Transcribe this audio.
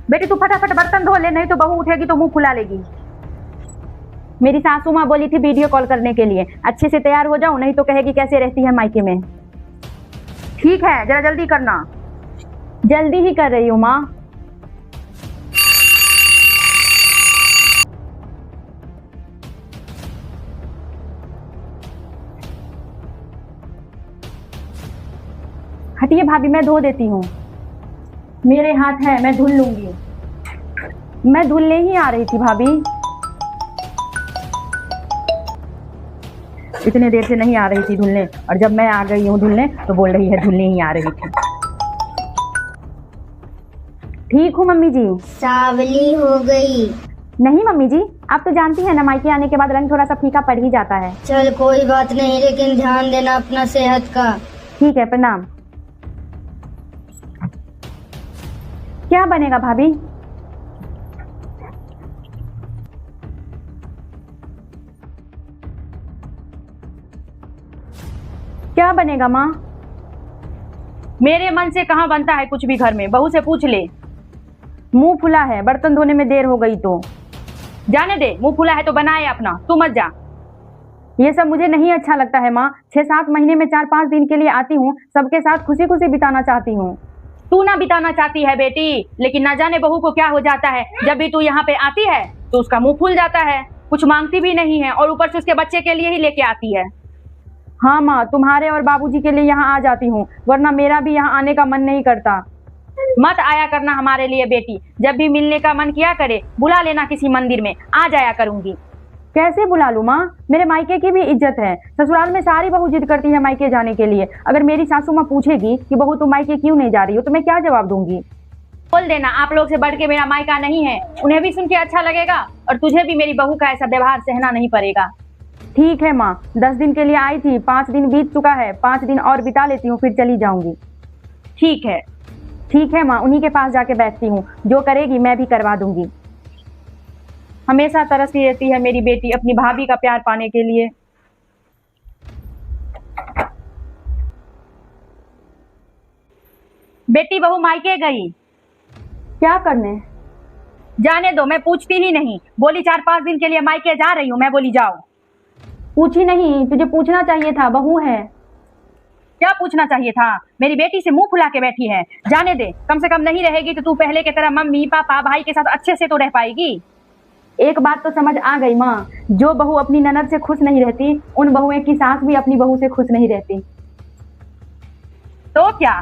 बेटी तू फटाफट बर्तन धो ले, नहीं तो बहू उठेगी तो मुंह फुला लेगी। मेरी सासू माँ बोली थी वीडियो कॉल करने के लिए, अच्छे से तैयार हो जाओ, नहीं तो कहेगी कैसे रहती है मायके में। ठीक है, जरा जल्दी करना। जल्दी ही कर रही हूँ माँ। हटिए भाभी, मैं धो देती हूँ। मेरे हाथ है, मैं धुल लूंगी। मैं धुलने ही आ रही थी भाभी। इतने देर से नहीं आ रही थी धुलने, और जब मैं आ गई हूँ धुलने तो बोल रही है धुलने ही आ रही थी। ठीक हूँ मम्मी जी। सावली हो गई। नहीं मम्मी जी, आप तो जानती हैं ना, मायके आने के बाद रंग थोड़ा सा फीका पड़ ही जाता है। चल कोई बात नहीं, लेकिन ध्यान देना अपना सेहत का। ठीक है, प्रणाम। क्या बनेगा भाभी? क्या बनेगा माँ? मेरे मन से कहाँ बनता है कुछ भी घर में, बहू से पूछ ले। मुंह फुला है, बर्तन धोने में देर हो गई तो जाने दे। मुंह फुला है तो बनाए अपना, तू मत जा। ये सब मुझे नहीं अच्छा लगता है माँ। 6-7 महीने में 4-5 दिन के लिए आती हूँ, सबके साथ खुशी खुशी बिताना चाहती हूँ। तू ना बिताना चाहती है बेटी, लेकिन ना जाने बहू को क्या हो जाता है, जब भी तू यहाँ पे आती है तो उसका मुंह फूल जाता है, कुछ मांगती भी नहीं है, और ऊपर से उसके बच्चे के लिए ही लेके आती है। हाँ माँ, तुम्हारे और बाबूजी के लिए यहाँ आ जाती हूँ, वरना मेरा भी यहाँ आने का मन नहीं करता। मत आया करना हमारे लिए बेटी, जब भी मिलने का मन किया करे बुला लेना किसी मंदिर में, आ जाया करूंगी। कैसे बुला लूँ माँ? मेरे मायके की भी इज्जत है। ससुराल में सारी बहू जिद करती है मायके जाने के लिए। अगर मेरी सासू माँ पूछेगी कि बहू तुम मायके क्यों नहीं जा रही हो, तो मैं क्या जवाब दूंगी? बोल देना आप लोग से बढ़ के मेरा मायका नहीं है, उन्हें भी सुन के अच्छा लगेगा, और तुझे भी मेरी बहू का ऐसा व्यवहार सहना नहीं पड़ेगा। ठीक है माँ, 10 दिन के लिए आई थी, 5 दिन बीत चुका है, 5 दिन और बिता लेती हूँ, फिर चली जाऊंगी। ठीक है माँ, उन्हीं के पास जाके बैठती हूँ, जो करेगी मैं भी करवा दूंगी। हमेशा तरसती रहती है मेरी बेटी अपनी भाभी का प्यार पाने के लिए। बेटी बहू मायके गई। क्या करने? जाने दो, मैं पूछती ही नहीं। बोली 4-5 दिन के लिए मायके जा रही हूँ, मैं बोली जाओ। पूछी नहीं, तुझे पूछना चाहिए था, बहू है। क्या पूछना चाहिए था? मेरी बेटी से मुंह फुला के बैठी है। जाने दे, कम से कम नहीं रहेगी तो तू पहले की तरह मम्मी पापा भाई के साथ अच्छे से तो रह पाएगी। एक बात तो समझ आ गई माँ, जो बहू अपनी ननद से खुश नहीं रहती, उन बहुएं की सास भी अपनी बहू से खुश नहीं रहती। तो क्या